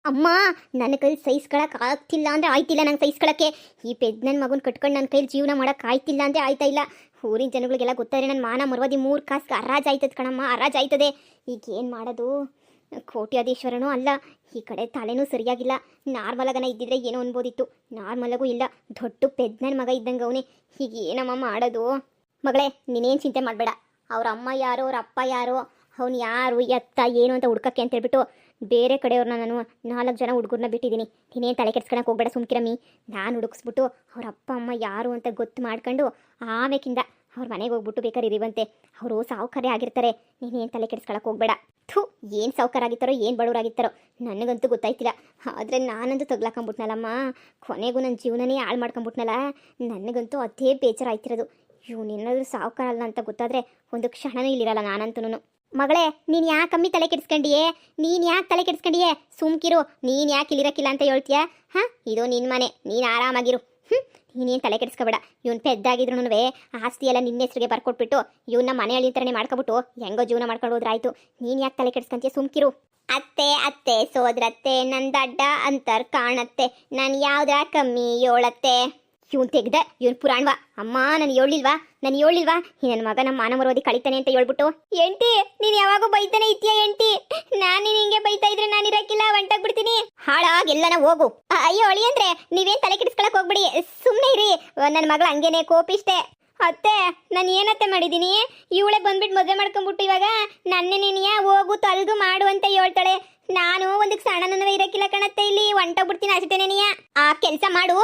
ಅಮ್ಮ ನನ್ನ ಕೈಲಿ ಸಹಿಸ್ಕೊಳಕ್ ಆಗ್ತಿಲ್ಲ ಅಂದ್ರೆ ಆಯ್ತಿಲ್ಲ ನಂಗೆ ಸಹಿಸ್ಕೊಳಕ್ಕೆ. ಈ ಪೆದ್ ನನ್ನ ಮಗನ ಕಟ್ಕೊಂಡು ನನ್ನ ಕೈಲಿ ಜೀವನ ಮಾಡಕ್ ಆಯ್ತಿಲ್ಲ ಅಂದ್ರೆ ಆಯ್ತಾ ಇಲ್ಲ. ಊರಿನ ಜನಗಳಿಗೆಲ್ಲ ಗೊತ್ತಾದ್ರೆ ನನ್ನ ಮಾನ ಮರವಾದಿ 3 ಕಾಸು ಹರಾಜ್ ಆಯ್ತದ ಕಣಮ್ಮ, ಹರಾಜ್ ಆಯ್ತದೆ. ಈಗ ಏನು ಮಾಡೋದು? ಕೋಟ್ಯಾಧೀಶ್ವರನೂ ಅಲ್ಲ, ಈ ಕಡೆ ತಲೆನೂ ಸರಿಯಾಗಿಲ್ಲ. ನಾರ್ಮಲಾಗನ ಇದ್ದಿದ್ರೆ ಏನೋ ಅನ್ಬೋದಿತ್ತು, ನಾರ್ಮಲಾಗೂ ಇಲ್ಲ. ದೊಡ್ಡ ಪೆದ್ ನನ್ನ ಮಗ ಇದ್ದಂಗೆ ಅವನೇ. ಈಗ ಏನಮ್ಮ ಮಾಡೋದು? ಮಗಳೇ ನೀನೇನು ಚಿಂತೆ ಮಾಡಬೇಡ. ಅವ್ರ ಅಮ್ಮ ಯಾರೋ ಅವ್ರ ಅಪ್ಪ ಯಾರೋ, ಅವ್ನು ಯಾರು ಎತ್ತ ಏನು ಅಂತ ಹುಡ್ಕಕ್ಕೆ ಅಂತ ಹೇಳ್ಬಿಟ್ಟು ಬೇರೆ ಕಡೆಯವ್ರನ್ನ ನಾನು 4 ಜನ ಹುಡುಗರನ್ನ ಬಿಟ್ಟಿದ್ದೀನಿ. ನೀನೇನು ತಲೆ ಕೆಡ್ಸ್ಕೊಳಕ್ಕೆ ಹೋಗ್ಬೇಡ ಸುಮ್ಕಿರಮ್ಮಿ. ನಾನು ಹುಡುಕ್ಸ್ಬಿಟ್ಟು ಅವ್ರ ಅಪ್ಪ ಅಮ್ಮ ಯಾರು ಅಂತ ಗೊತ್ತು ಮಾಡ್ಕೊಂಡು ಆಮೇಕಿಂದ ಅವ್ರ ಮನೆಗೆ ಹೋಗ್ಬಿಟ್ಟು ಬೇಕಾದ್ರೆ ಇರಿವಂತೆ. ಅವರು ಸಾವುಕಾರ ಆಗಿರ್ತಾರೆ, ನೀನೇನು ತಲೆ ಕೆಡ್ಸ್ಕೊಳಕ್ಕೆ ಹೋಗ್ಬೇಡ. ಥೂ, ಏನು ಸಾವುಕಾರ ಆಗಿರ್ತಾರೋ ಏನು ಬಡವರಾಗಿರ್ತಾರೋ ನನಗಂತೂ ಗೊತ್ತಾಯ್ತಿಲ್ಲ. ಆದರೆ ನಾನಂತೂ ತಗ್ಲಾಕೊಂಬಿಟ್ನಲ್ಲಮ್ಮ, ಕೊನೆಗೂ ನನ್ನ ಜೀವನನೇ ಹಾಳು ಮಾಡ್ಕೊಂಬಿಟ್ನಲ್ಲ. ನನಗಂತೂ ಅದೇ ಬೇಜಾರು ಆಯ್ತಿರೋದು. ಇವನೇನಾದರೂ ಸಾವುಕಾರ ಅಲ್ಲ ಅಂತ ಗೊತ್ತಾದರೆ ಒಂದು ಕ್ಷಣನೂ ಇಲ್ಲಿರಲ್ಲ ನಾನಂತೂ. ಮಗಳೇ ನೀನು ಯಾಕೆ ಕಮ್ಮಿ ತಲೆ ಕೆಡಿಸ್ಕೊಂಡಿಯೇ? ನೀನು ಯಾಕೆ ತಲೆ ಕೆಡಿಸ್ಕೊಂಡಿಯೇ? ಸುಮ್ಕಿರು. ನೀನು ಯಾಕೆ ಇಲ್ಲಿರಕ್ಕಿಲ್ಲ ಅಂತ ಹೇಳ್ತೀಯಾ? ಹಾಂ, ಇದು ನಿನ್ನ ಮನೆ, ನೀನು ಆರಾಮಾಗಿರು. ನೀನೇನು ತಲೆ ಕೆಡಿಸ್ಕೊಬೇಡ. ಇವ್ನು ಪೆದ್ದಾಗಿದ್ರು ಆಸ್ತಿ ಎಲ್ಲ ನಿನ್ನ ಹೆಸರಿಗೆ ಬರ್ಕೊಟ್ಬಿಟ್ಟು ಇವನ್ನ ಮನೆ ಅಳಿಂತರನೇ ಮಾಡ್ಕೊಬಿಟ್ಟು ಹೆಂಗೋ ಜೀವನ ಮಾಡ್ಕೊಂಡು ಹೋದ್ರಾಯ್ತು. ನೀನು ಯಾಕೆ ತಲೆ ಕೆಡಿಸ್ಕೊಂತೀಯ? ಸುಮ್ಕಿರು. ಅತ್ತೆ ಅತ್ತೆ ಸೋದ್ರತ್ತೆ ನಂದು ಅಡ್ಡ ಅಂತರ್ ಕಾಣತ್ತೆ, ನಾನು ಯಾವ್ದ್ರ ಕಮ್ಮಿ ಏಳತ್ತೆ. ಇವನು ತೆಗ್ದೆ, ಇವನು ಪುರಾಣವಾ? ಅಮ್ಮ ನಾನು ಹೇಳಿಲ್ವಾ ಈ ನನ್ನ ಮಗ ನಮ್ಮ ಮಾನ ಮರೋದಿ ಕಳಿತಾನೆ ಅಂತ ಹೇಳ್ಬಿಟ್ಟು. ಎಂಟಿ ನೀನು ಯಾವಾಗೂ ಬೈತಾನೆ ಇತ್ತೀಯ ಎಂಟಿ. ನಾನು ಹಿಂಗೆ ಬೈತಾ ಇದ್ರೆ ನಾನು ಇರಕ್ಕಿಲ್ಲ, ಹೊಂಟಾಗ್ಬಿಡ್ತೀನಿ. ಹಾಳಾಗೆಲ್ಲನ ಹೋಗು. ಅಯ್ಯೋ ಅಳಿ ಅಂದ್ರೆ ನೀವೇನು ತಲೆ ಕೆಡಿಸ್ಕೊಳಕ್ ಹೋಗ್ಬಿಡಿ, ಸುಮ್ಮನೆ ಇರಿ. ನನ್ನ ಮಗಳು ಹಂಗೇನೆ ಕೋಪಿಷ್ಟೆ. ಅತ್ತೆ ನಾನು ಏನತ್ತೆ ಮಾಡಿದ್ದೀನಿ? ಇವಳೆ ಬಂದ್ಬಿಟ್ಟು ಮದುವೆ ಮಾಡ್ಕೊಂಡ್ಬಿಟ್ಟು ಇವಾಗ ನನ್ನೇ ನೀನಿಯ ಹೋಗು ತಲ್ಗು ಮಾಡು ಅಂತ ಹೇಳ್ತಾಳೆ. ನಾನು ಒಂದಕ್ಕೆ ಸಣ್ಣನೂ ಇರಕ್ಕಿಲ್ಲ ಕಣತ್ತೆ, ಇಲ್ಲಿ ಹೊಂಟೋಗ್ಬಿಡ್ತೀನಿ ಅಷ್ಟೇನೇನಿಯ. ಆ ಕೆಲಸ ಮಾಡು,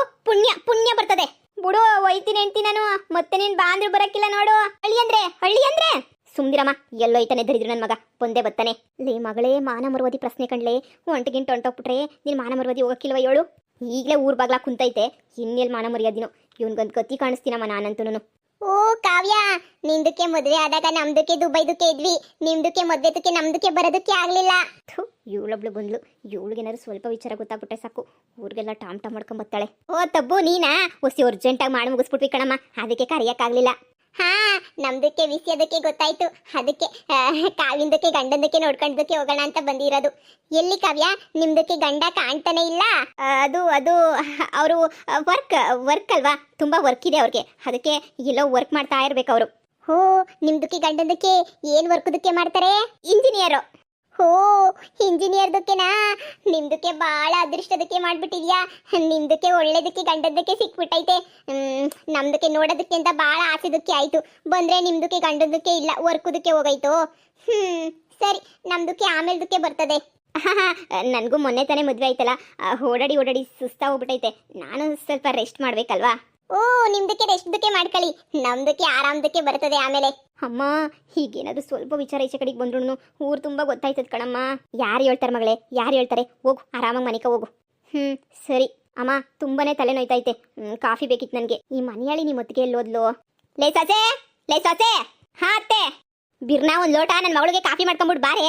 ಪುಣ್ಯ ಬರ್ತದೆ ಬಿಡು. ಒಯ್ತೀನಿ ಎಂಟಿ ನಾನು, ಮತ್ತೆ ನೀನು ಬಾಂದ್ರು ಬರಕ್ಕಿಲ್ಲ ನೋಡು. ಹಳ್ಳಿ ಅಂದ್ರೆ ಸುಮ್ದಿರಮ್ಮ. ಎಲ್ಲೋಯ್ತಾನೆ ದರಿದ್ರು ನನ್ನ ಮಗ, ಬಂದೇ ಬತ್ತಾನೆ. ಲೇ ಮಗಳೇ, ಮಾನ ಮರುವದಿ ಪ್ರಶ್ನೆ ಕಂಡ್ಲೆ ಹೊಂಟೋಗ್ಬಿಟ್ರೆ ನೀನು ಮಾನ ಮರುವದಿ ಹೋಗಕ್ಕಿಲ್ವ ಹೇಳು? ಈಗಲೇ ಊರ್ ಬಾಗ್ಲಾ ಕುಂತೈತೆ, ಇನ್ನೆಲ್ಲಿ ಮಾನ ಮರ್ಯಾದಿನೋ. ಇವನ್ಗೊಂದು ಗತಿ ಕಾಣಿಸ್ತೀನಮ್ಮ ನಾನಂತೂ. ಓ ಕಾವ್ಯ, ನಿಂದಕ್ಕೆ ಮದುವೆ ಆದಾಗ ನಮ್ದಕ್ಕೆ ದುಬೈದಕ್ಕೆ ಇದ್ವಿ, ನಿಮ್ದಕ್ಕೆ ಮದ್ವೆದಕ್ಕೆ ನಮ್ದಕ್ಕೆ ಬರೋದಕ್ಕೆ ಆಗ್ಲಿಲ್ಲ. ಇವಳೊಬ್ಳು ಬಂದ್ಲು, ಇವಳಿಗೇನಾದ್ರು ಸ್ವಲ್ಪ ವಿಚಾರ ಗೊತ್ತಾಗ್ಬಿಟ್ರೆ ಸಾಕು, ಊರಿಗೆಲ್ಲ ಟಾಮ್ ಮಾಡ್ಕೊಂಡ್ ಬರ್ತಾಳೆ. ಓ ತಬ್ಬು ನೀನಾ? ಹೊಸಿ ಅರ್ಜೆಂಟಾಗಿ ಮಾಡಿ ಮುಗಿಸ್ಬಿಟ್ವಿ ಕಣಮ್ಮ, ಅದಕ್ಕೆ ಕರೆಯಕ್ಕಾಗ್ಲಿಲ್ಲ. ಹಾ, ನಮ್ದಕ್ಕೆ ವಿಷಯದಕ್ಕೆ ಗೊತ್ತಾಯ್ತು, ಅದಕ್ಕೆ ಕಾವಿಂದಕ್ಕೆ ಗಂಡಂದಕ್ಕೆ ನೋಡ್ಕೊಂಡದಕ್ಕೆ ಹೋಗೋಣ ಅಂತ ಬಂದಿರೋದು. ಎಲ್ಲಿ ಕಾವ್ಯ, ನಿಮ್ದಕ್ಕೆ ಗಂಡ ಕಾಣ್ತಾನೆ ಇಲ್ಲ? ಅದು ಅವರು ವರ್ಕ್ ಅಲ್ವಾ, ತುಂಬಾ ವರ್ಕ್ ಇದೆ ಅವ್ರಿಗೆ, ಅದಕ್ಕೆ ಎಲ್ಲೋ ವರ್ಕ್ ಮಾಡ್ತಾ ಇರ್ಬೇಕು ಅವರು. ಹೋ, ನಿಮ್ದಕ್ಕೆ ಗಂಡಂದಕ್ಕೆ ಏನ್ ವರ್ಕ್ದಕ್ಕೆ ಮಾಡ್ತಾರೆ? ಇಂಜಿನಿಯರು. ಹೋ, ಇಂಜಿನಿಯರ್ದಕ್ಕೆನಾ? ನಿಮ್ದಕ್ಕೆ ಭಾಳ ಅದೃಷ್ಟದಕ್ಕೆ ಮಾಡ್ಬಿಟ್ಟಿದ್ಯಾ. ನಿಮ್ದಕ್ಕೆ ಒಳ್ಳೇದಕ್ಕೆ ಗಂಡದಕ್ಕೆ ಸಿಕ್ಬಿಟ್ಟೈತೆ. ನಮ್ದಕ್ಕೆ ನೋಡೋದಕ್ಕೆ ಅಂತ ಭಾಳ ಆಸೆದಕ್ಕೆ ಆಯ್ತು, ಬಂದ್ರೆ ನಿಮ್ದಕ್ಕೆ ಗಂಡದಕ್ಕೆ ಇಲ್ಲ, ವರ್ಕುದಕ್ಕೆ ಹೋಗೈತು. ಸರಿ, ನಮ್ದಕ್ಕೆ ಆಮೇಲೆದಕ್ಕೆ ಬರ್ತದೆ. ನನಗೂ ಮೊನ್ನೆ ತಾನೇ ಮದುವೆ ಆಯ್ತಲ್ಲ, ಓಡಾಡಿ ಸುಸ್ತಾ ಹೋಗ್ಬಿಟ್ಟೈತೆ. ನಾನು ಸ್ವಲ್ಪ ರೆಸ್ಟ್ ಮಾಡ್ಬೇಕಲ್ವಾ. ಓ, ನಿಮ್ದಕ್ಕೆ ರೆಸ್ಟ್ದಕ್ಕೆ ಮಾಡ್ಕೊಳ್ಳಿ, ನಮ್ದಕ್ಕೆ ಆರಾಮದಕ್ಕೆ ಬರ್ತದೆ ಆಮೇಲೆ. ಅಮ್ಮ, ಹೀಗೇನಾದ್ರು ಸ್ವಲ್ಪ ವಿಚಾರ ಈಚೆ ಕಡೆಗೆ ಬಂದ್ರು ಊರು ತುಂಬ ಗೊತ್ತಾಯ್ತದ ಕಣಮ್ಮ. ಯಾರು ಹೇಳ್ತಾರೆ ಮಗಳೇ, ಯಾರು ಹೇಳ್ತಾರೆ? ಹೋಗು ಆರಾಮಾಗಿ ಮನೆಗೆ ಹೋಗು. ಸರಿ ಅಮ್ಮ, ತುಂಬಾನೇ ತಲೆ ನೋಯ್ತೈತೆ. ಕಾಫಿ ಬೇಕಿತ್ತು ನನಗೆ. ಈ ಮನೆಯಾಳಿ ನಿಮ್ಮ ಹೊತ್ತಿಗೆ ಎಲ್ಲೋದ್ಲು? ಲೇ ಸಾಸೆ. ಹಾ ಅತ್ತೆ. ಬಿರ್ನಾ ಒಂದು ಲೋಟ ನನ್ನ ಮಗಳಿಗೆ ಕಾಫಿ ಮಾಡ್ಕೊಂಬಿಟ್ಟು ಬಾರೆ.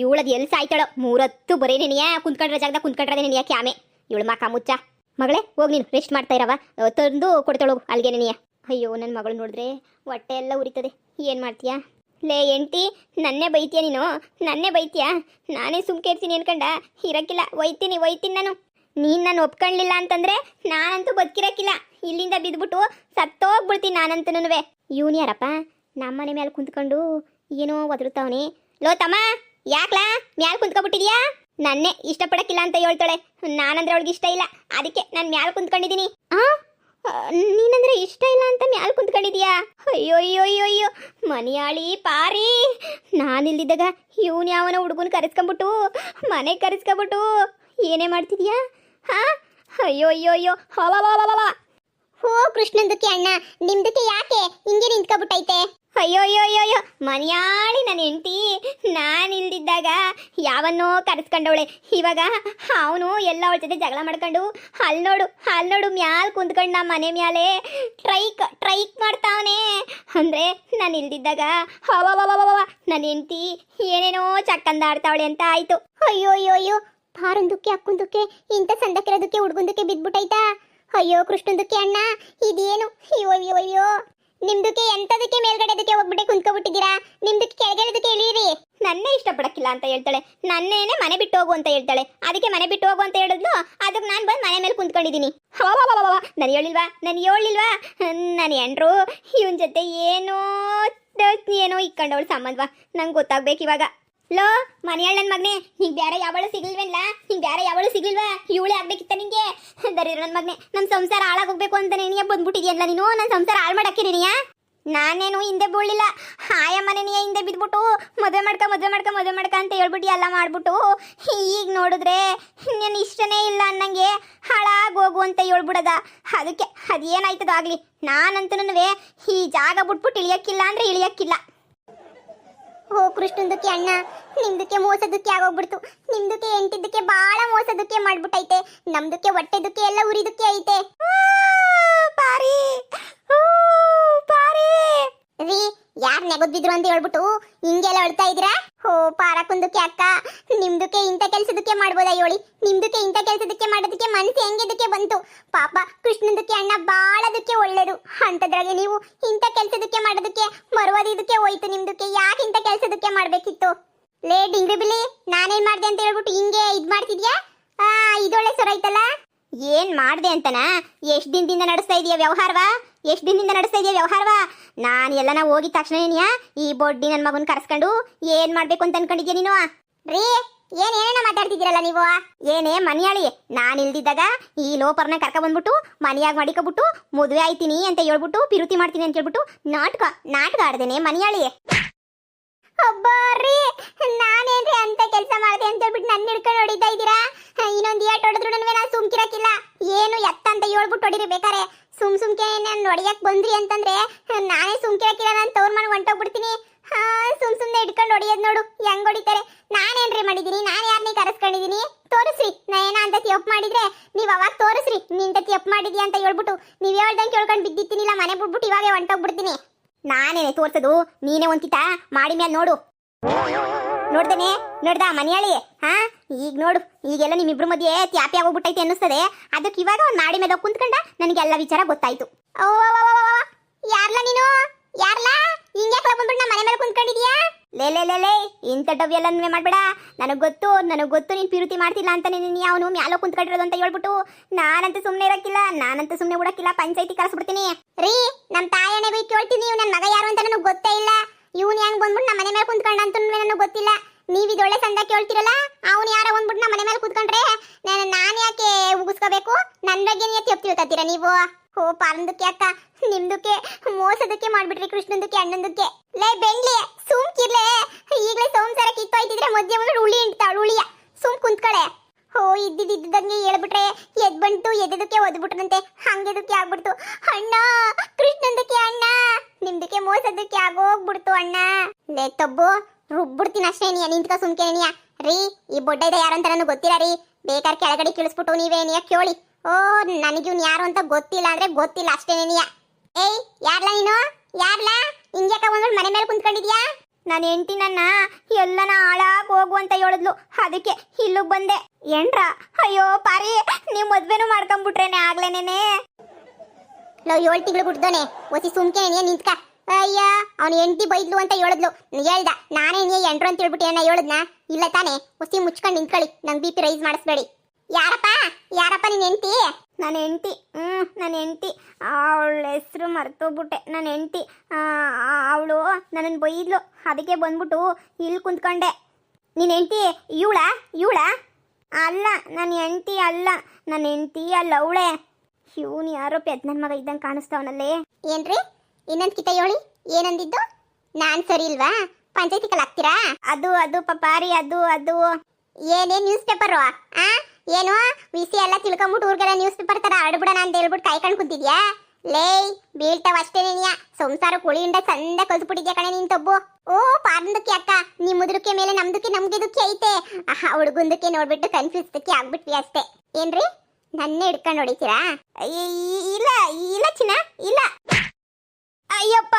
ಇವಳದು ಎಲ್ಲಿ ಸಾಯ್ತಾಳೋ, 3 ಹೊತ್ತು ಬರೀ ನೆನೆಯ ಕುಂತ್ಕೊಂಡ್ರೆ ಜಾಗದಾಗ ಕುಂತ್ಕೊಂಡ್ರೆ ನೆನೆಯ ಕ್ಯಾಮೆ. ಇವಳು ಮಕ್ಕ ಮುಚ್ಚ. ಮಗಳೇ ಹೋಗಿ, ನೀನು ರೆಸ್ಟ್ ಮಾಡ್ತಾ ಇರವ, ತಂದು ಕೊಡ್ತಾಳೋಗು ಅಲ್ಲಿಗೆ ನೆನೆಯ. ಅಯ್ಯೋ, ನನ್ನ ಮಗಳು ನೋಡಿದ್ರೆ ಹೊಟ್ಟೆ ಎಲ್ಲ ಉರಿತದೆ. ಏನು ಮಾಡ್ತೀಯಾ? ಲೇ ಎಂಟಿ, ನನ್ನೇ ಬೈತೀಯ ನೀನು? ನನ್ನೇ ಬೈತೀಯಾ? ನಾನೇ ಸುಮ್ಕೆ ಇರ್ತೀನಿ ಅನ್ಕಂಡ? ಇರಕ್ಕಿಲ್ಲ, ಒಯ್ತೀನಿ ನಾನು. ನೀನು ನಾನು ಒಪ್ಕೊಳ್ಳಿಲ್ಲ ಅಂತಂದ್ರೆ ನಾನಂತೂ ಬದುಕಿರಕ್ಕಿಲ್ಲ. ಇಲ್ಲಿಂದ ಬಿದ್ದುಬಿಟ್ಟು ಸತ್ತೋಗ್ಬಿಡ್ತೀನಿ ನಾನಂತನೂ. ಇವನು ಯಾರಪ್ಪ ನಮ್ಮನೆ ಮೇಲೆ ಕುಂತ್ಕೊಂಡು ಏನೋ ಒದರುತ್ತಾವನೆ? ಲೋ ತಮ್ಮ, ಯಾಕ್ಲಾ ಮ್ಯಾಲೆ ಕುಂತ್ಕೊಬಿಟ್ಟಿದ್ಯಾ? ನನ್ನೇ ಇಷ್ಟಪಡಕ್ಕಿಲ್ಲ ಅಂತ ಹೇಳ್ತಾಳೆ. ನಾನಂದ್ರೆ ಅವಳಿಗೆ ಇಷ್ಟ ಇಲ್ಲ, ಅದಕ್ಕೆ ನಾನು ಮ್ಯಾಲೆ ಕುಂತ್ಕೊಂಡಿದ್ದೀನಿ. ನೀನಂದ್ರೆ ಇಷ್ಟ ಇಲ್ಲ ಅಂತ ಮ್ಯಾಲೆ ಕುಂತ್ಕೊಂಡಿದ್ಯಾ? ಅಯ್ಯೋ ಮನೆಯಾಳಿ ಪಾರಿ. ನಾನಿಲ್ದಿದ್ದಾಗ ಇವನು ಯಾವನ ಹುಡುಗನ ಕರೆಸ್ಕೊಂಬಿಟ್ಟು ಮನೆಗೆ ಕರೆಸ್ಕೊಂಬಿಟ್ಟು ಏನೇ ಮಾಡ್ತಿದ್ಯಾ? ಅಯ್ಯೋ ಹಲಲಲಲ. ಓ ಕೃಷ್ಣಂದಕ್ಕೆ ಅಣ್ಣ, ನಿಮ್ದಕ್ಕೆ ಯಾಕೆ ಹಿಂಗೆ ನಿಂತ್ಕೊಬಿಟ್ಟೈತೆ? ಅಯ್ಯೋ ಮನೆಯಾಳಿ ನನ್ನ ಹೆಂಡತಿ ನಾನಿಲ್ದಿದ್ದಾಗ ಯಾವನ್ನೋ ಕರೆಸ್ಕೊಂಡವಳೆ. ಇವಾಗ ಅವನು ಎಲ್ಲ ಅವಳ ಜೊತೆ ಜಗಳ ಮಾಡ್ಕೊಂಡು ಅಲ್ಲಿ ನೋಡು ಮ್ಯಾಲೆ ಕುಂತ್ಕೊಂಡು ನಮ್ಮ ಮನೆ ಮ್ಯಾಲೆ ಟ್ರೈಕ್ ಮಾಡ್ತಾವನೆ. ಅಂದರೆ ನಾನು ಇಲ್ದಿದ್ದಾಗ ನನ್ನ ಹೆಂಡತಿ ಏನೇನೋ ಚಕ್ಕಂದಾಡ್ತಾವಳೆ ಅಂತ ಆಯ್ತು. ಅಯ್ಯೋ ಪಾರೊಂದಕ್ಕೆ ಅಕ್ಕೊಂದಕ್ಕೆ ಇಂಥ ಸಂದಕ್ಕಿರೋದಕ್ಕೆ ಹುಡ್ಗುಂದಕ್ಕೆ ಬಿದ್ಬಿಟ್ಟೈತಾ? ಅಯ್ಯೋ ಕೃಷ್ಣಂದಕ್ಕೆ ಅಣ್ಣ, ಇದೇನು? ಅಯ್ಯೋ ನಿಮ್ದಕ್ಕೆ ಎಂತದಕ್ಕೆ ಮೇಲ್ಗಡೆದಕ್ಕೆ ಹೋಗ್ಬಿಟ್ಟೆ ಕುಂತ್ಕೊಬಿಟ್ಟಿದ್ದೀರಾ? ನಿಮ್ದಕ್ಕೆ ಕೆಳಗಡೆದಕ್ಕೆ ಇಳೀರಿ. ನನ್ನೇ ಇಷ್ಟಪಡಕ್ಕಿಲ್ಲ ಅಂತ ಹೇಳ್ತಾಳೆ, ನನ್ನೇನೆ ಮನೆ ಬಿಟ್ಟು ಹೋಗು ಅಂತ ಹೇಳ್ತಾಳೆ. ಅದಕ್ಕೆ ಮನೆ ಬಿಟ್ಟು ಹೋಗು ಅಂತ ಹೇಳಿದ್ಲು, ಅದಕ್ಕೆ ನಾನು ಬಂದು ಮನೆ ಮೇಲೆ ಕುಂತ್ಕೊಂಡಿದ್ದೀನಿ. ನಾನು ಹೇಳಿಲ್ವಾ ನನ್ನ ಹೆಂಡ್ರು ಇವನ್ ಜೊತೆ ಏನೋ ಇಕ್ಕೊಂಡವಳು ಸಂಬಂಧವಾ ನಂಗೆ ಗೊತ್ತಾಗ್ಬೇಕು ಇವಾಗ. ಲೋ ಮನೆಯಾಳ ನನ್ನ ಮಗನೇ, ನಿಂಗೆ ಬೇರೆ ಯಾವಳು ಸಿಗ್ಲಿಲ್ವಾ? ಇವಳೇ ಆಗ್ಬೇಕಿತ್ತ ನಿಂಗೆ? ದರಿದ್ರ ನನ್ನ ಮಗನೇ, ನಮ್ಮ ಸಂಸಾರ ಹಾಳಾಗೋಗ್ಬೇಕು ಅಂತ ನೀನೇ ಬಂದ್ಬಿಟ್ಟಿದ್ಯಲ್ಲ ನೀನು. ನನ್ನ ಸಂಸಾರ ಹಾಳು ಮಾಡಕ್ಕೆ ನೀನಿಯಾ? ನಾನೇನು ಹಿಂದೆ ಬೀಳಿಲ್ಲ, ಆಯಮ್ಮನೇ ಹಿಂದೆ ಬಿದ್ಬಿಟ್ಟು ಮದುವೆ ಮಾಡ್ಕ ಅಂತ ಹೇಳ್ಬಿಟ್ಟು ಎಲ್ಲ ಮಾಡ್ಬಿಟ್ಟು ಈಗ ನೋಡಿದ್ರೆ ನಾನು ಇಷ್ಟನೇ ಇಲ್ಲ ಅನ್ನಂಗೆ ಹಾಳಾಗೋಗು ಅಂತ ಹೇಳ್ಬಿಡದ. ಅದಕ್ಕೆ ಅದೇನಾಯ್ತದ ಆಗಲಿ, ನಾನಂತೂ ಈ ಜಾಗ ಬಿಟ್ಬಿಟ್ಟು ಇಳಿಯಕ್ಕಿಲ್ಲ ಅಂದ್ರೆ ಇಳಿಯಕ್ಕಿಲ್ಲ. ಓ ಕೃಷ್ಣಂದಕ್ಕೆ ಅಣ್ಣ, ನಿಮ್ದಕ್ಕೆ ಮೋಸದಕ್ಕೆ ಆಗೋಗ್ಬಿಡ್ತು. ನಿಮ್ದಕ್ಕೆ ಎಂಟಿದ್ದಕ್ಕೆ ಬಾಳ ಮೋಸದಕ್ಕೆ ಮಾಡ್ಬಿಟ್ಟೈತೆ. ನಮ್ದಕ್ಕೆ ಹೊಟ್ಟೆದಕ್ಕೆ ಎಲ್ಲ ಉರಿದಕ್ಕೆ ಐತೆ. ಪಾರಿ ರೀ, ಯಾರು ನೆಗದ್ಬಿದ್ರು ಅಂತ ಹೇಳ್ಬಿಟ್ಟು ಹಿಂಗೆಲ್ಲ ಅಳ್ತಾ ಇದ್ದೀರಾ? ಓ ಪಾರಕುಂದಕ್ಕೆ ಅಕ್ಕ, ನಿಮ್ದಕ್ಕೆ ಇಂಥ ಕೆಲ್ಸದಕ್ಕೆ ಮಾಡ್ಬೋದಾ ಹೇಳಿ? ನಿಮ್ದಕ್ಕೆ ಇಂಥ ಕೆಲ್ಸದಕ್ಕೆ ಮಾಡೋದಕ್ಕೆ ಮನಸ್ಸು ಹೆಂಗಿದಕ್ಕೆ ಬಂತು? ಪಾಪ ಕೃಷ್ಣಂದಕ್ಕೆ ಅಣ್ಣ ಬಾಳದಕ್ಕೆ ಒಳ್ಳೇದು ಅಂತದ್ರಾಗೆ ನೀವು ಇಂಥ ಕೆಲ್ಸದಕ್ಕೆ ಮಾಡೋದಕ್ಕೆ ಮರುವದಿದಕ್ಕೆ ಹೋಯ್ತು. ನಿಮ್ದಕ್ಕೆ ಯಾಕೆ ಇಂಥ ಕೆಲ್ಸದಕ್ಕೆ ಮಾಡ್ಬೇಕಿತ್ತು? ಲೇ ಡಿಂಗ್ರಿ ಬಿಲಿ, ನಾನೇನ್ ಮಾಡ್ದೆ ಅಂತ ಹೇಳ್ಬಿಟ್ಟು ಹಿಂಗೆ ಇದ್ ಮಾಡ್ತಿದ್ಯಾ? ಇದೊಳ್ಳೆ ಸರ ಐತಲ್ಲ. ಏನ್ ಮಾಡ್ದೆ ಅಂತನ? ಎಷ್ಟ್ ದಿನದಿಂದ ನಡೆಸ್ತಾ ಇದೀಯ ವ್ಯವಹಾರವಾ? ನಾನು ಎಲ್ಲನ ಹೋಗಿದ ತಕ್ಷಣ ಈ ಬೊಡ್ಡಿ ನನ್ನ ಮಗನ್ ಕರ್ಸ್ಕೊಂಡು ಏನ್ ಮಾಡ್ಬೇಕು ಅಂತ ಅನ್ಕೊಂಡಿದ್ಯಾ ನೀನು? ರೀ ಏನೇನ ಮಾತಾಡ್ತಿದ್ದೀರಲ್ಲ ನೀವು? ಏನೇ ಮನಿಯಾಳಿ, ನಾನು ಇಲ್ದಿದ್ದಾಗ ಈ ಲೋಪರ್ನ ಕರ್ಕ ಬಂದ್ಬಿಟ್ಟು ಮನಿಯಾಗ ಮಾಡಿಕೊಬಿಟ್ಟು ಮದುವೆ ಆಯ್ತೀನಿ ಅಂತ ಹೇಳ್ಬಿಟ್ಟು ಪಿರುತಿ ಮಾಡ್ತೀನಿ ಅಂತ ಹೇಳ್ಬಿಟ್ಟು ನಾಟಕ ಆಡ್ದೇನೆ ಮನಿಯಾಳಿ. ಒಬ್ಬರ್ರಿ, ನಾನೇನ್ರಿ ಅಂತ ಕೆಲಸ ಮಾಡಿದೆ ಅಂತ ಹೇಳ್ಬಿಟ್ಟು ನನ್ನ ಹಿಡ್ಕೊಂಡು ಹೊಡಿತಾ ಇದ್ದೀರಾ? ಇನ್ನೊಂದು ಏಟ್ ಹೊಡೆದ್ರು ನಾನು ಸುಮ್ಕಿರಕ್ಕಿಲ್ಲ. ಏನು ಎತ್ತ ಅಂತ ಹೇಳ್ಬಿಟ್ಟು ಹೊಡಿರಿ ಬೇಕಾರೆ. ಸುಮ್ಕೆ ನಾನು ಹೊಡಿಯಕ್ ಬಂದ್ರಿ ಅಂತಂದ್ರೆ ನಾನೇ ಸುಮ್ಕಿರಕ್ಕಿಲ್ಲ, ನಾನು ತವ್ರ ಮನೆಗೆ ಹೊಂಟೋಗ್ಬಿಡ್ತೀನಿ. ಸುಮ್ನೆ ಹಿಡ್ಕೊಂಡು ಹೊಡಿಯೋದು ನೋಡು ಹೆಂಗ್ ಹೊಡಿತಾರೆ. ನಾನೇನ್ರಿ ಮಾಡಿದೀನಿ? ನಾನು ಯಾರನ್ನೇ ಕರೆಸ್ಕೊಂಡಿದೀನಿ? ತೋರಿಸ್ರಿ. ನಾ ಏನ ಅಂತ ತಪ್ಪು ಮಾಡಿದ್ರೆ ನೀವು ಅವಾಗ ತೋರಿಸ್ರಿ. ನಿಂತ ತಪ್ಪು ಮಾಡಿದ್ಯಾ ಅಂತ ಹೇಳ್ಬಿಟ್ಟು ನೀವು ಹೇಳ್ದಂಗೆ ಕೇಳ್ಕೊಂಡು ಬಿದ್ದಿತ್ತೀನಿಲ್ಲ, ಮನೆ ಬಿಟ್ಬಿಟ್ಟು ಇವಾಗೆ ಹೊಂಟೋಗ್ಬಿಡ್ತೀನಿ. ನಾನೇನೆ ತೋರ್ಸೋದು? ನೀನೇ ಒಂದ್ಕಿತ ಮಾಡಿ ಮೇಲೆ ನೋಡು. ನೋಡ್ದ ಮನೆಯಾಳಿ? ಈಗ ನೋಡು, ಈಗೆಲ್ಲ ನಿಮ್ಮಿಬ್ರು ಮಧ್ಯೆ ತ್ಯಾಪಿ ಆಗೋಗ್ಬಿಟ್ಟೈತೆ ಅನ್ನಿಸ್ತದೆ. ಅದಕ್ಕೆ ಇವಾಗ ಒಂದು ನಾಡಿ ಮೇಲೆ ಕುಂತ್ಕೊಂಡ ನನಗೆಲ್ಲ ವಿಚಾರ ಗೊತ್ತಾಯ್ತು. ಯಾರ್ಲ ನೀನು? ಹಿಂಗ್ಯಾಕ್ಲ ಬಂದ್ಬಿಟ್ಟು ನಮ್ಮ ಮನೆ ಮೇಲೆ ಕುಂತ್ಕೊಂಡಿದ್ಯಾ? ಲೇ ಇಂಥ ಡವ್ ಎಲ್ಲ ಮಾಡ್ಬೇಡ. ನನಗೆ ಗೊತ್ತು ನೀನು ಪಿರುತಿ ಮಾಡ್ತಿಲ್ಲ ಅಂತ. ನೀನು ಅವನು ಮ್ಯಾಲೋ ಕುಂತ್ಕೊಂಡಿರೋದು ಅಂತ ಹೇಳ್ಬಿಟ್ಟು ನಾನಂತೂ ಸುಮ್ಮನೆ ಇರಕ್ಕಿಲ್ಲ, ನಾನಂತೂ ಸುಮ್ಮನೆ ಬಿಡಕ್ಕಿಲ್ಲ. ಪಂಚಾಯತಿ ಕರೆಸ್ಬಿಡ್ತೀನಿ. ರೀ, ನಮ್ಮ ತಾಯನೇ ಬೈ ಕೇಳ್ತೀನಿ. ನೀವು ನನ್ನ ಮಗ ಯಾರು ಅಂತ ನನಗೆ ಗೊತ್ತೇ ಇಲ್ಲ. ಇವನು ಹೆಂಗ್ ಬಂದ್ಬಿಟ್ಟು ನಮ್ಮ ಮನೆ ಮೇಲೆ ಕುಂತ್ಕೊಂಡ ಅಂತ ನನಗೆ ಗೊತ್ತಿಲ್ಲ. ನೀವು ಇದೊಳ್ಳೆ ಸಂದ ಕೇಳ್ತಿರಲ್ಲ, ಅವನು ಯಾರೋ ಬಂದ್ಬಿಟ್ಟು ನಮ್ಮ ಮನೆ ಮೇಲೆ ಕುತ್ಕೊಂಡ್ರೆ ನಾನು ಯಾಕೆ ಉಗಿಸ್ಕೋಬೇಕು? ನನ್ನ ಬಗ್ಗೆ ನೀವು ತಪ್ಪು ತಿಳ್ಕೊತೀರಾ ನೀವು? ಓ ಪಾರಂದಕ್ಕೆ ಅಕ್ಕ, ನಿಮ್ದಕ್ಕೆ ಮೋಸದಕ್ಕೆ ಮಾಡ್ಬಿಟ್ರಿ ಕೃಷ್ಣಂದಕ್ಕೆ ಅಣ್ಣಂದಕ್ಕೆ. ಲೇ ಬೆಂಗ್ಲಿ, ಸುಮ್ಕಿರ್ಲೆ. ಈಗಲೇ ಸಂಸಾರ ಕಿತ್ತೋಯ್ತಿದ್ರೆ ಮಧ್ಯೆ ಒಂದು ಉಳಿ ಇಂಟಾಳು ಉಳಿಯ. ಸುಮ್ ಕುಂತ್ಕಳೆ. ಓ ಇದ್ದಿದ್ದಂಗೆ ಹೇಳ್ಬಿಟ್ರೆ ಎದ್ ಬಂತು, ಎದ್ದದಕ್ಕೆ ಒದ್ಬಿಟ್ರಂತೆ. ಹಂಗೆದಕ್ಕೆ ಆಗ್ಬಿಡ್ತು. ಅಣ್ಣ, ಕೃಷ್ಣಂದಕ್ಕೆ ಅಣ್ಣ, ನಿಮ್ದಕ್ಕೆ ಮೋಸದಕ್ಕೆ ಆಗೋಗ್ಬಿಡ್ತು ಅಣ್ಣ. ಲೇ ತಬ್ಬು, ರುಬ್ಬಿಡ್ತೀನಿ ಅಷ್ಟೇ. ನಿಂತ್ಕ ಸುಮ್ಕೇನಿಯ. ರೀ, ಈ ಬೊಡ್ಡ ಇದೆ ಯಾರು ಅಂತ ನನಗೆ ಗೊತ್ತಿಲ್ಲ ರೀ. ಬೇಕಾದ್ರೆ ಕೆಳಗಡೆ kiಳಿಸ್ಬಿಟ್ಟು ನೀವೇನಿಯ ಕೇಳಿ. ಓ ನನಗಿವ್ನು ಯಾರು ಅಂತ ಗೊತ್ತಿಲ್ಲ ಅಂದ್ರೆ ಗೊತ್ತಿಲ್ಲ ಅಷ್ಟೇನೇನಿಯ. ಏಯ್ ಯಾರ್ಲ ನೀನು? ಹಿಂಗ್ಯಾಕ ಬಂದ್ಬಿಟ್ಟು ಮನೆ ಮೇಲೆ ಕುಂತ್ಕೊಂಡಿದ್ಯಾ? ನಾನು ಹೆಂಡತಿ ನನ್ನ ಎಲ್ಲನ ಹಾಳಾಗಿ ಹೋಗು ಅಂತ ಹೇಳಿದ್ಲು, ಅದಕ್ಕೆ ಇಲ್ಲಿಗೆ ಬಂದೆ. ಏನ್ರ? ಅಯ್ಯೋ ಪಾರಿ, ನೀವು ಮದ್ವೆನೂ ಮಾಡ್ಕೊಂಡ್ಬಿಟ್ರೇನೆ ಆಗ್ಲೇನೇನೆ. 7 ತಿಂಗಳು ಬಿಡ್ದೋನೆ ಒಸಿ ಸುಮ್ಕೇನಿಯ ನಿಂತ್ಕ. ಅಯ್ಯ, ಅವನು ಹೆಂಡತಿ ಬೈದ್ಲು ಅಂತ ಹೇಳಿದ್ಲು. ಹೇಳ್ದ ನಾನೇ ಎಂಟ್ರು ಅಂತ ಹೇಳ್ಬಿಟ್ಟು ಏನ ಹೇಳಿದ್ನ? ಇಲ್ಲ ತಾನೇ? ಒಸಿ ಮುಚ್ಕೊಂಡು ನಿಂತ್ಕೊಳ್ಳಿ, ನಂಗೆ BP ರೈಸ್ ಮಾಡಿಸ್ಬೇಡಿ. ಯಾರಪ್ಪ ನಿನ್ ಹೆಂಡತಿ? ನನ್ನ ಹೆಂಡತಿ ಅವಳ ಹೆಸರು ಮರ್ತೋಗ್ಬಿಟ್ಟೆ. ನನ್ನ ಹೆಂಡತಿ ಅವಳು ನನ್ನನ್ನು ಬೈದ್ಲು, ಅದಕ್ಕೆ ಬಂದ್ಬಿಟ್ಟು ಇಲ್ಲಿ ಕುಂತ್ಕೊಂಡೆ. ನಿನ್ನ ಹೆಂಡತಿ ಇವಳ ಅಲ್ಲ, ನನ್ನ ಹೆಂಡತಿ ಅಲ್ಲ ಅವಳೆ. ಇವನು ಯಾರೋ ಪೆದ್ ನನ್ನ ಮಗ ಇದ್ದಂಗೆ ಕಾಣಿಸ್ತಾವನಲ್ಲೇ. ಏನ್ರಿ ಇನ್ನೊಂದು ಕಿತ ಹೇಳಿ, ಏನಂದಿದ್ದು? ನಾನು ಸರಿ ಇಲ್ವಾ? ಪಂಚಾಯತಿ ಕಲಾಗ್ತೀರಾ? ಅದು ಪಾರಿ, ಅದು ಏನೇ ನ್ಯೂಸ್ ಪೇಪರು? ಏನು ವಿಸಿ ಎಲ್ಲ ತಿಳ್ಕೊಂಬಿಟ್ಟು ಊರಿಗೆಲ್ಲ ನ್ಯೂಸ್ ಪೇಪರ್ ತರ ಆಡ್ಬಿಡೋಣ ಅಂತ ಹೇಳ್ಬಿಟ್ಟು ಕಾಯ್ಕೊಂಡು ಕುಂತಿದ್ಯಾ? ಲೇ ಬೀಳ್ತಾವ ಅಷ್ಟೇನೇನಿಯ. ಸಂಸಾರ ಕುಳಿಯಿಂದ ಚಂದ ಕಲ್ಸ್ಬಿಟ್ಟಿದ್ಯಾ ಕಣೆ ನೀನ್ ತಬ್ಬು. ಓ ಪಾರಂದಕ್ಕೆ ಅಕ್ಕ, ನಿಮ್ಮ ಮುದುರಕ್ಕೆ ಮೇಲೆ ನಮ್ದಕ್ಕೆ ಐತೆ. ಹುಡುಗಂದಕ್ಕೆ ನೋಡ್ಬಿಟ್ಟು ಕನ್ಫ್ಯೂಸ್ದಕ್ಕೆ ಆಗ್ಬಿಟ್ವಿ ಅಷ್ಟೇ. ಏನ್ರಿ ನನ್ನೇ ಹಿಡ್ಕೊಂಡು ಹೊಡಿತೀರಾ? ಇಲ್ಲ ಚಿನ್ನ, ಇಲ್ಲ. ಅಯ್ಯಪ್ಪ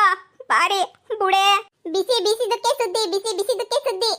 ಬಾರಿ ಬುಡೆ. ಬಿಸಿದಕ್ಕೆ ಸುದ್ದಿ.